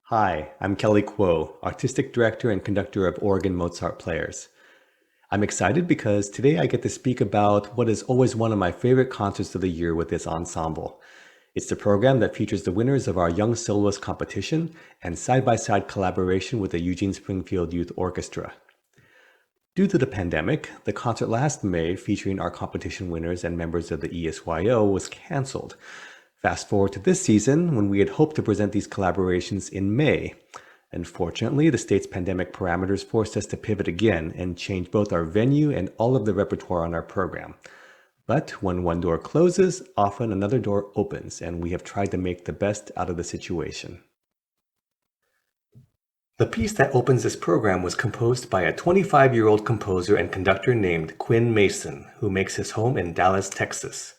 Hi, I'm Kelly Kuo, Artistic Director and Conductor of Oregon Mozart Players. I'm excited because today I get to speak about what is always one of my favorite concerts of the year with this ensemble. It's the program that features the winners of our Young Soloist competition and side-by-side collaboration with the Eugene Springfield Youth Orchestra. Due to the pandemic, the concert last May featuring our competition winners and members of the ESYO was canceled. Fast forward to this season, when we had hoped to present these collaborations in May. Unfortunately, the state's pandemic parameters forced us to pivot again and change both our venue and all of the repertoire on our program. But when one door closes, often another door opens, and we have tried to make the best out of the situation. The piece that opens this program was composed by a 25-year-old composer and conductor named Quinn Mason, who makes his home in Dallas, Texas.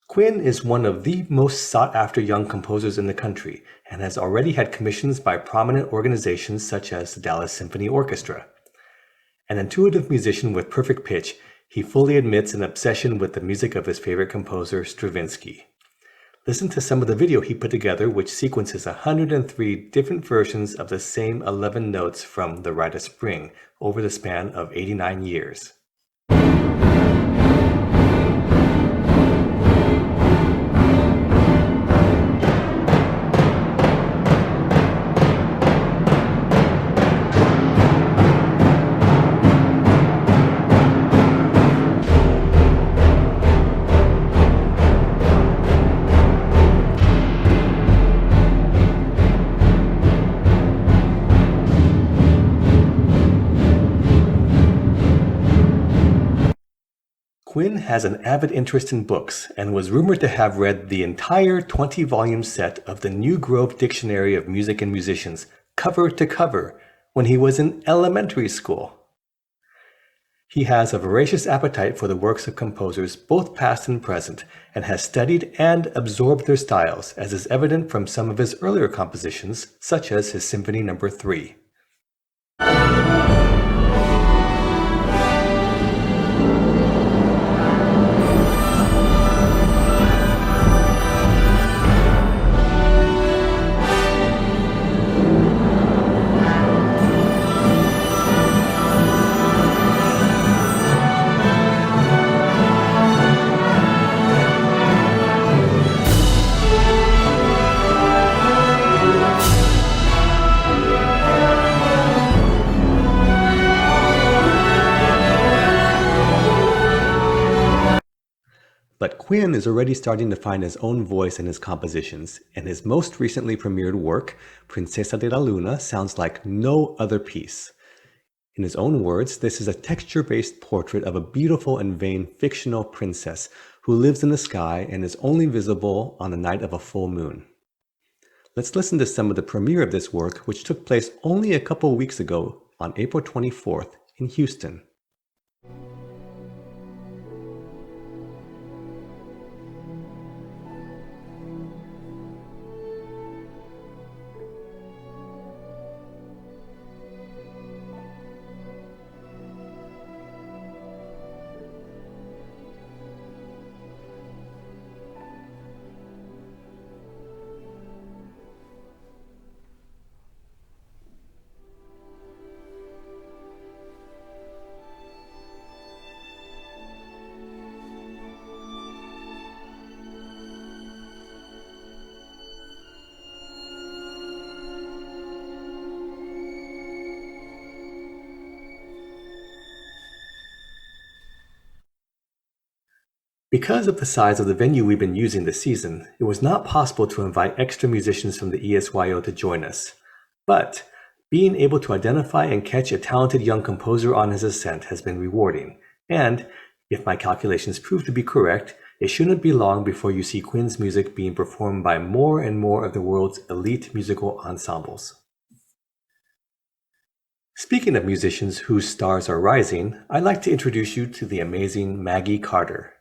Quinn is one of the most sought-after young composers in the country and has already had commissions by prominent organizations such as the Dallas Symphony Orchestra. An intuitive musician with perfect pitch, he fully admits an obsession with the music of his favorite composer, Stravinsky. Listen to some of the video he put together, which sequences 103 different versions of the same 11 notes from The Rite of Spring over the span of 89 years. Quinn has an avid interest in books and was rumored to have read the entire 20-volume set of the New Grove Dictionary of Music and Musicians, cover to cover, when he was in elementary school. He has a voracious appetite for the works of composers, both past and present, and has studied and absorbed their styles, as is evident from some of his earlier compositions, such as his Symphony No. 3. But Quinn is already starting to find his own voice in his compositions, and his most recently premiered work, Princesa de la Luna, sounds like no other piece. In his own words, this is a texture-based portrait of a beautiful and vain fictional princess who lives in the sky and is only visible on the night of a full moon. Let's listen to some of the premiere of this work, which took place only a couple weeks ago on April 24th in Houston. Because of the size of the venue we've been using this season, it was not possible to invite extra musicians from the ESYO to join us. But being able to identify and catch a talented young composer on his ascent has been rewarding, and, if my calculations prove to be correct, it shouldn't be long before you see Quinn's music being performed by more and more of the world's elite musical ensembles. Speaking of musicians whose stars are rising, I'd like to introduce you to the amazing Maggie Carter.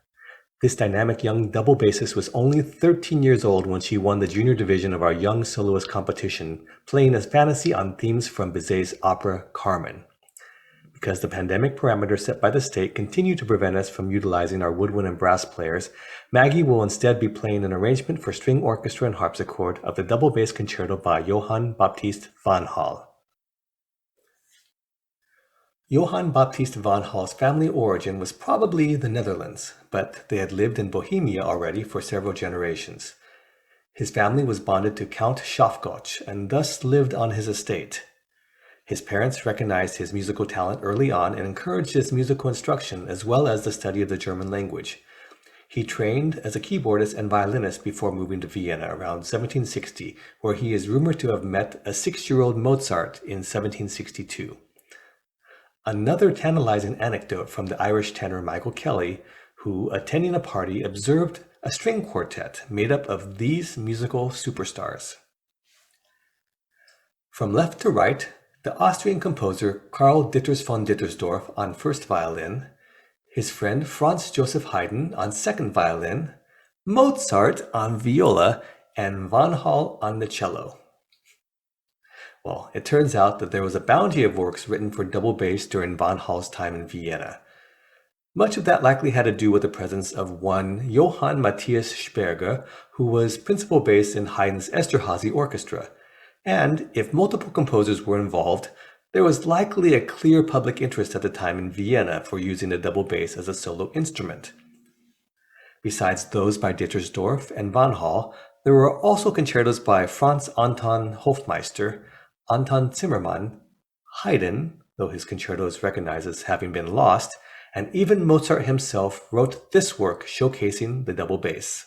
This dynamic young double bassist was only 13 years old when she won the junior division of our Young Soloist competition, playing as fantasy on themes from Bizet's opera Carmen. Because the pandemic parameters set by the state continue to prevent us from utilizing our woodwind and brass players, Maggie will instead be playing an arrangement for string orchestra and harpsichord of the double bass concerto by Johann Baptist Vanhal. Johann Baptist Vanhal's family origin was probably the Netherlands, but they had lived in Bohemia already for several generations. His family was bonded to Count Schafgotsch and thus lived on his estate. His parents recognized his musical talent early on and encouraged his musical instruction as well as the study of the German language. He trained as a keyboardist and violinist before moving to Vienna around 1760, where he is rumored to have met a 6-year-old Mozart in 1762. Another tantalizing anecdote from the Irish tenor Michael Kelly, who, attending a party, observed a string quartet made up of these musical superstars. From left to right, the Austrian composer Karl Ditters von Dittersdorf on first violin, his friend Franz Joseph Haydn on second violin, Mozart on viola, and Vanhal on the cello. Well, it turns out that there was a bounty of works written for double bass during Vanhal's time in Vienna. Much of that likely had to do with the presence of one Johann Matthias Sperger, who was principal bass in Haydn's Esterhazy orchestra. And if multiple composers were involved, there was likely a clear public interest at the time in Vienna for using a double bass as a solo instrument. Besides those by Dittersdorf and Vanhal, there were also concertos by Franz Anton Hofmeister, Anton Zimmermann, Haydn, though his concerto is recognized as having been lost, and even Mozart himself wrote this work showcasing the double bass.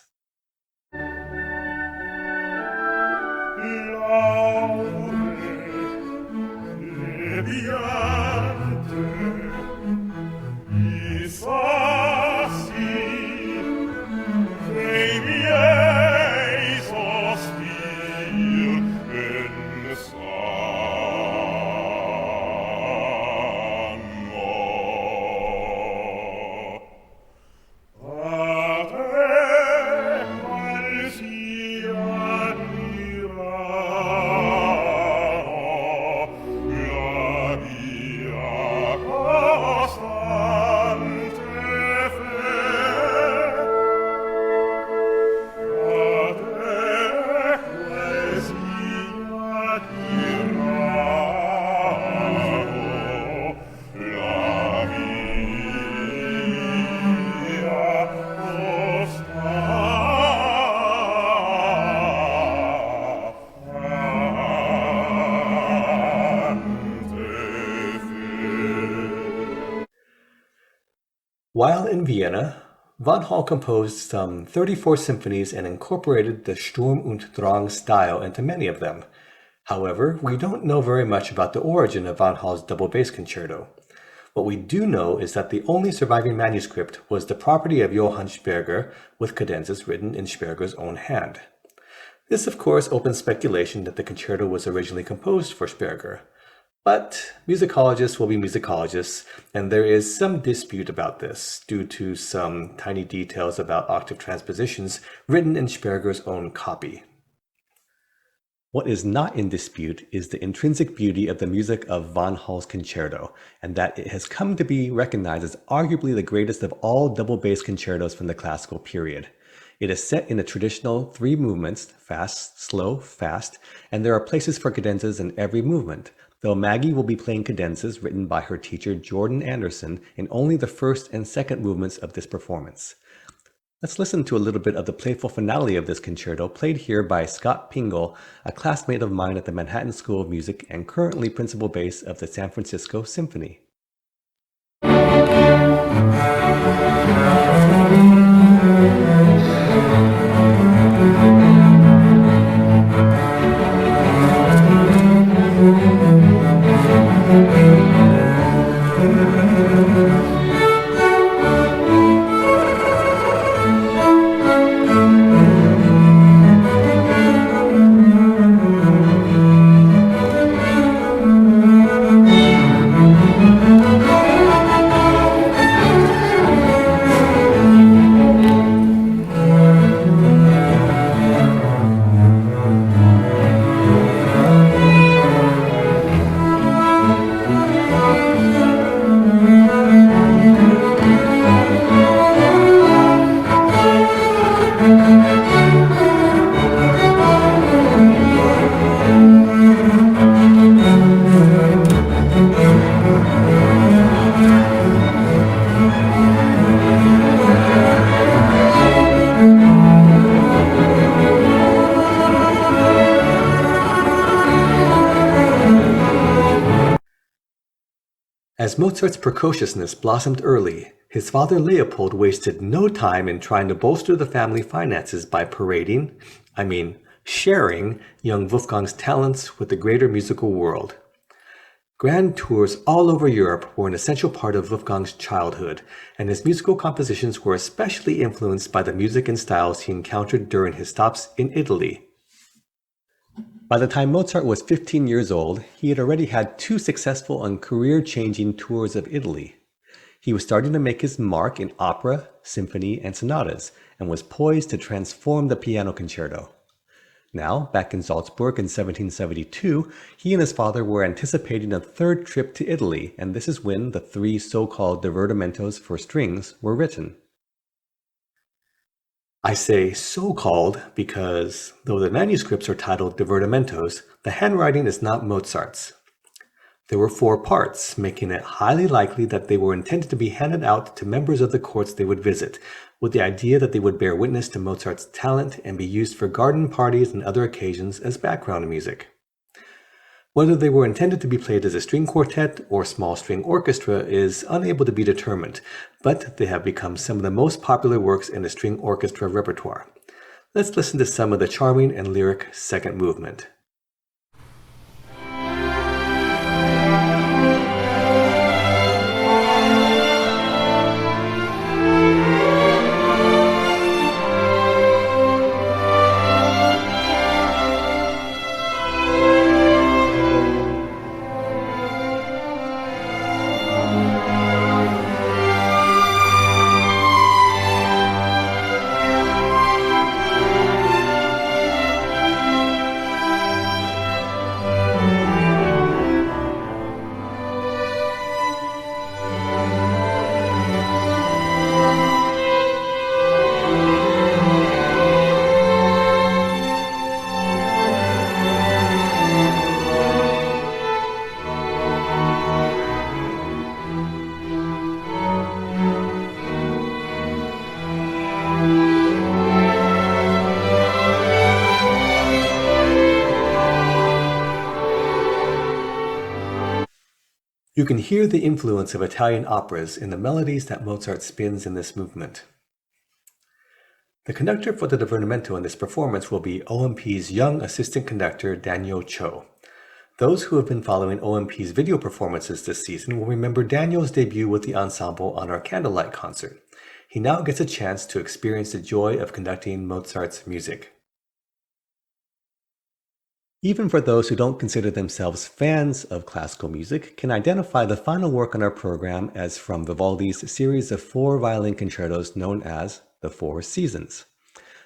While in Vienna, Vanhal composed some 34 symphonies and incorporated the Sturm und Drang style into many of them. However, we don't know very much about the origin of Vanhal's double bass concerto. What we do know is that the only surviving manuscript was the property of Johann Sperger, with cadenzas written in Sperger's own hand. This, of course, opens speculation that the concerto was originally composed for Sperger. But musicologists will be musicologists, and there is some dispute about this due to some tiny details about octave transpositions written in Sperger's own copy. What is not in dispute is the intrinsic beauty of the music of Vanhal's concerto, and that it has come to be recognized as arguably the greatest of all double bass concertos from the classical period. It is set in the traditional 3 movements, fast, slow, fast, and there are places for cadenzas in every movement, though Maggie will be playing cadenzas written by her teacher Jordan Anderson in only the first and second movements of this performance. Let's listen to a little bit of the playful finale of this concerto, played here by Scott Pingle, a classmate of mine at the Manhattan School of Music and currently principal bass of the San Francisco Symphony. As Mozart's precociousness blossomed early, his father Leopold wasted no time in trying to bolster the family finances by sharing young Wolfgang's talents with the greater musical world. Grand tours all over Europe were an essential part of Wolfgang's childhood, and his musical compositions were especially influenced by the music and styles he encountered during his stops in Italy. By the time Mozart was 15 years old, he had already had 2 successful and career-changing tours of Italy. He was starting to make his mark in opera, symphony, and sonatas, and was poised to transform the piano concerto. Now, back in Salzburg in 1772, he and his father were anticipating a 3rd trip to Italy, and this is when the 3 so-called divertimentos for strings were written. I say so-called because, though the manuscripts are titled Divertimentos, the handwriting is not Mozart's. There were 4 parts, making it highly likely that they were intended to be handed out to members of the courts they would visit, with the idea that they would bear witness to Mozart's talent and be used for garden parties and other occasions as background music. Whether they were intended to be played as a string quartet or small string orchestra is unable to be determined, but they have become some of the most popular works in the string orchestra repertoire. Let's listen to some of the charming and lyric second movement. You can hear the influence of Italian operas in the melodies that Mozart spins in this movement. The conductor for the Divertimento in this performance will be OMP's young assistant conductor Daniel Cho. Those who have been following OMP's video performances this season will remember Daniel's debut with the ensemble on our Candlelight concert. He now gets a chance to experience the joy of conducting Mozart's music. Even for those who don't consider themselves fans of classical music, can identify the final work on our program as from Vivaldi's series of 4 violin concertos known as the 4 Seasons.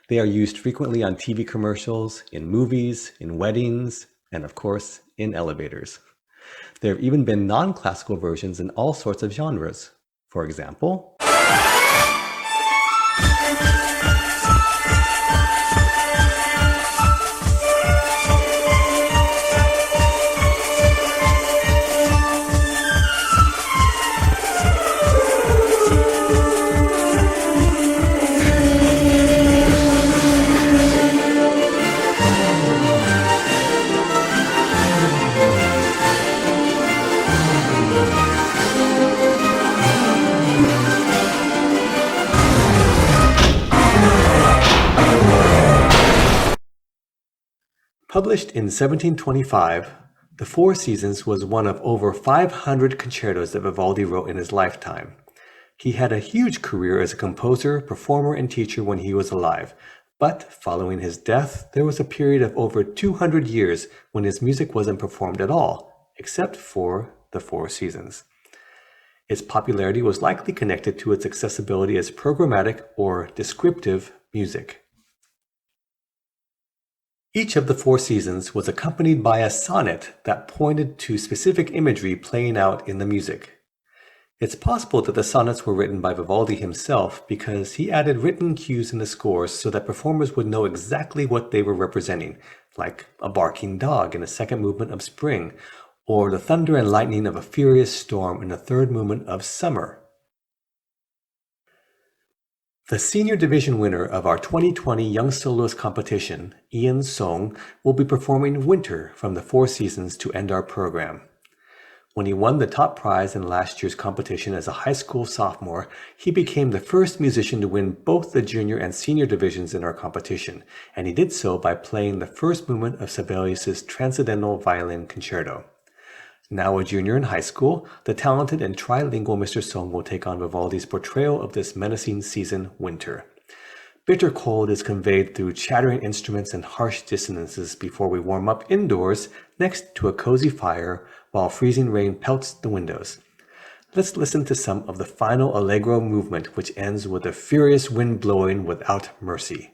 They are used frequently on TV commercials, in movies, in weddings, and of course, in elevators. There have even been non-classical versions in all sorts of genres. For example, published in 1725, The 4 Seasons was one of over 500 concertos that Vivaldi wrote in his lifetime. He had a huge career as a composer, performer, and teacher when he was alive, but following his death, there was a period of over 200 years when his music wasn't performed at all, except for The 4 Seasons. Its popularity was likely connected to its accessibility as programmatic or descriptive music. Each of the 4 seasons was accompanied by a sonnet that pointed to specific imagery playing out in the music. It's possible that the sonnets were written by Vivaldi himself because he added written cues in the scores so that performers would know exactly what they were representing, like a barking dog in the second movement of spring, or the thunder and lightning of a furious storm in the third movement of summer. The senior division winner of our 2020 Young Soloist competition, Ian Song, will be performing Winter from the Four Seasons to end our program. When he won the top prize in last year's competition as a high school sophomore, he became the first musician to win both the junior and senior divisions in our competition, and he did so by playing the first movement of Sibelius's Transcendental Violin Concerto. Now a junior in high school, the talented and trilingual Mr. Song will take on Vivaldi's portrayal of this menacing season, Winter. Bitter cold is conveyed through chattering instruments and harsh dissonances before we warm up indoors next to a cozy fire while freezing rain pelts the windows. Let's listen to some of the final allegro movement, which ends with a furious wind blowing without mercy.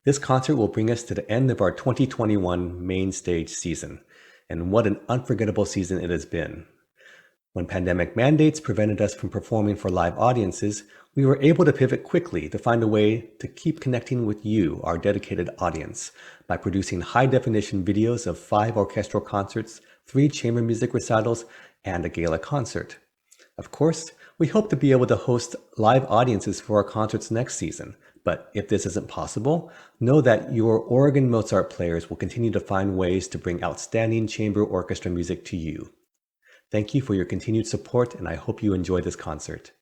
This concert will bring us to the end of our 2021 main stage season, and what an unforgettable season it has been. When pandemic mandates prevented us from performing for live audiences, we were able to pivot quickly to find a way to keep connecting with you, our dedicated audience, by producing high-definition videos of 5 orchestral concerts, 3 chamber music recitals, and a gala concert. Of course, we hope to be able to host live audiences for our concerts next season, but if this isn't possible, know that your Oregon Mozart players will continue to find ways to bring outstanding chamber orchestra music to you. Thank you for your continued support, and I hope you enjoy this concert.